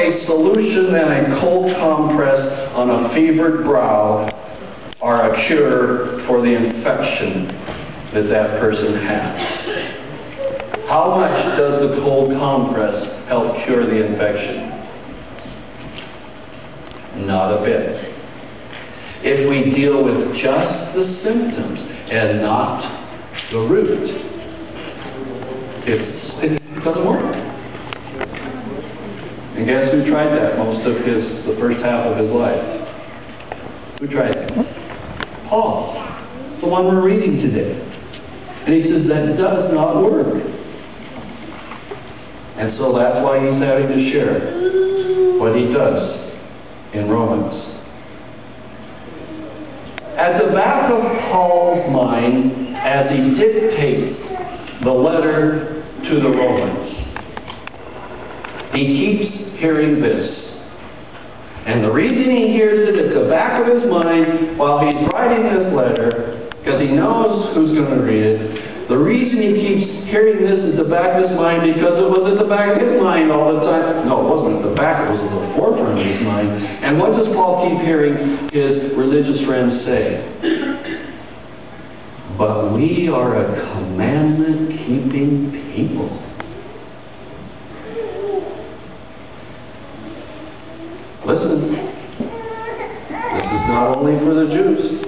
a solution and a cold compress on a fevered brow are a cure for the infection that that person has. How much does the cold compress help cure the infection? Not a bit. If we deal with just the symptoms and not the root, it doesn't work. And guess who tried that the first half of his life? Who tried it? Paul, the one we're reading today. And he says that does not work. And so that's why he's having to share what he does in Romans. At the back of Paul's mind, as he dictates the letter to the Romans, he keeps hearing this. And the reason he hears it at the back of his mind while he's writing this letter, because he knows who's going to read it, the reason he keeps hearing this at the back of his mind, because it was at the back of his mind all the time. No, it wasn't at the back, it was at the forefront of his mind. And what does Paul keep hearing his religious friends say? But we are a commandment-keeping people. Listen, this is not only for the Jews.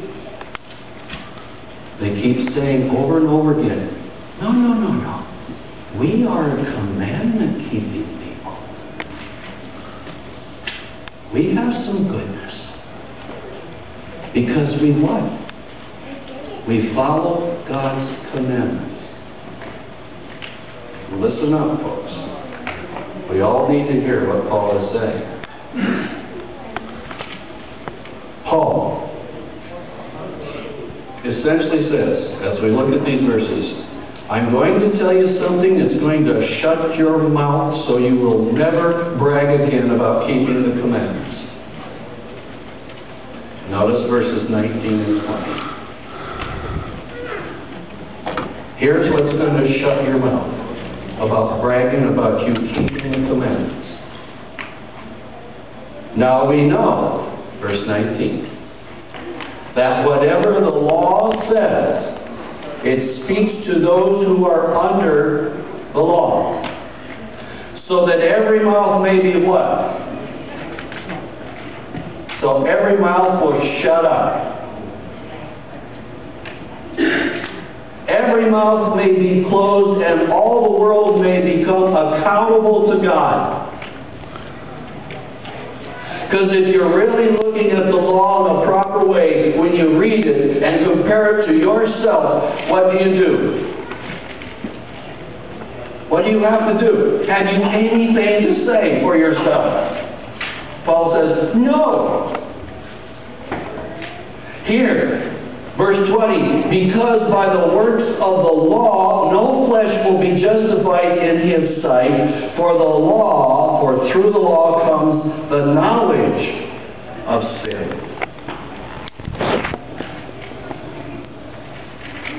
They keep saying over and over again, no, no, no, no. We are a commandment-keeping people. We have some goodness. Because we what? We follow God's commandments. Listen up, folks. We all need to hear what Paul is saying. Paul essentially says, as we look at these verses, I'm going to tell you something that's going to shut your mouth so you will never brag again about keeping the commandments. Notice verses 19 and 20. Here's what's going to shut your mouth about bragging about you keeping the commandments. Now we know, verse 19, that whatever the law says, it speaks to those who are under the law, so that every mouth may be what? So every mouth will shut up. Every mouth may be closed, and all the world may become accountable to God. Because if you're really looking at the law in the proper way, when you read it and compare it to yourself, what do? What do you have to do? Have you anything to say for yourself? Paul says, no. Here, verse 20, because by the works of the law no flesh will be justified in his sight, for through the law comes the knowledge of sin.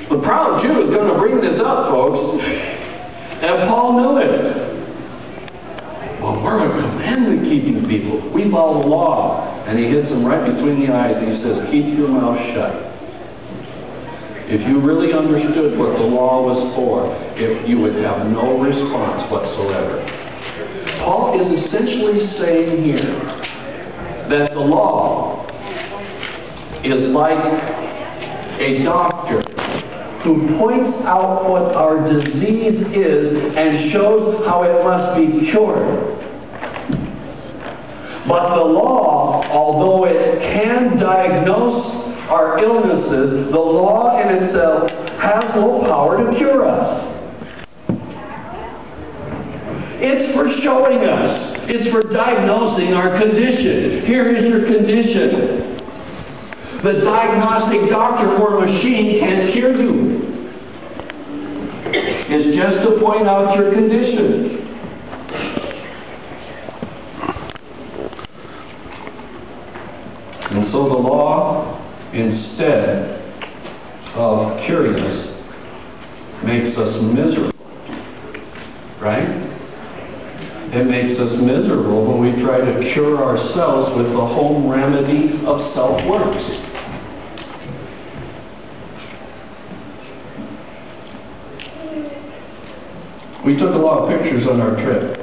The proud Jew is going to bring this up, folks, and Paul knew it. Well, we're a commandment-keeping people. We follow the law. And he hits him right between the eyes and he says, keep your mouth shut. If you really understood what the law was for, you would have no response whatsoever. Paul is essentially saying here that the law is like a doctor who points out what our disease is and shows how it must be cured. But the law, although it can diagnose our illnesses, the law in itself has no power to cure us. It's for showing us. It's for diagnosing our condition. Here is your condition. The diagnostic doctor or machine can't cure you. It's just to point out your condition. And so the law, instead of curing us, makes us miserable. Right? It makes us miserable when we try try to cure ourselves with the home remedy of self-works. We took a lot of pictures on our trip.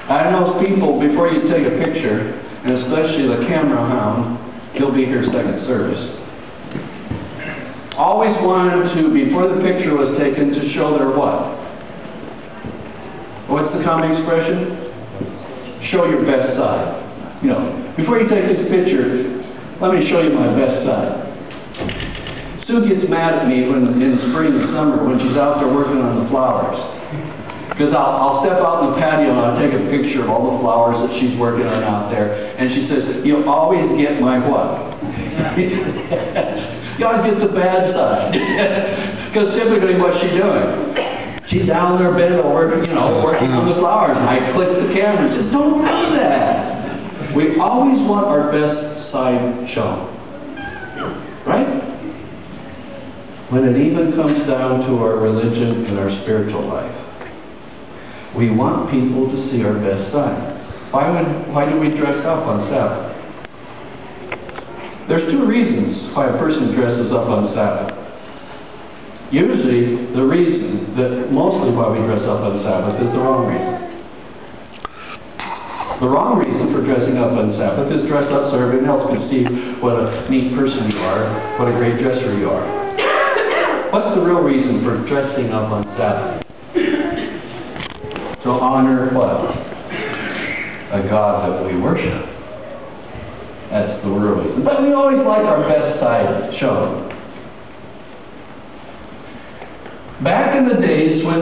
I know people, before you take a picture, and especially the camera hound, he'll be here second service, always wanted to, before the picture was taken, to show their what? What's the common expression? Show your best side. You know, before you take this picture, let me show you my best side. Sue gets mad at me when, in the spring and summer when she's out there working on the flowers. Because I'll step out in the patio and I'll take a picture of all the flowers that she's working on out there. And she says, you always get my what? You always get the bad side. Because typically what's she doing? She's down there bent over, you know, working on the flowers. And I click the camera and says, don't do that. We always want our best side shown. Right? When it even comes down to our religion and our spiritual life, we want people to see our best side. Why do we dress up on Sabbath? There's two reasons why a person dresses up on Sabbath. Usually, the reason that mostly why we dress up on Sabbath is the wrong reason. The wrong reason for dressing up on Sabbath is dress up so everyone else can see what a neat person you are, what a great dresser you are. What's the real reason for dressing up on Sabbath? To honor what? A God that we worship. That's the real reason. But we always like our best side shown. Back in the days when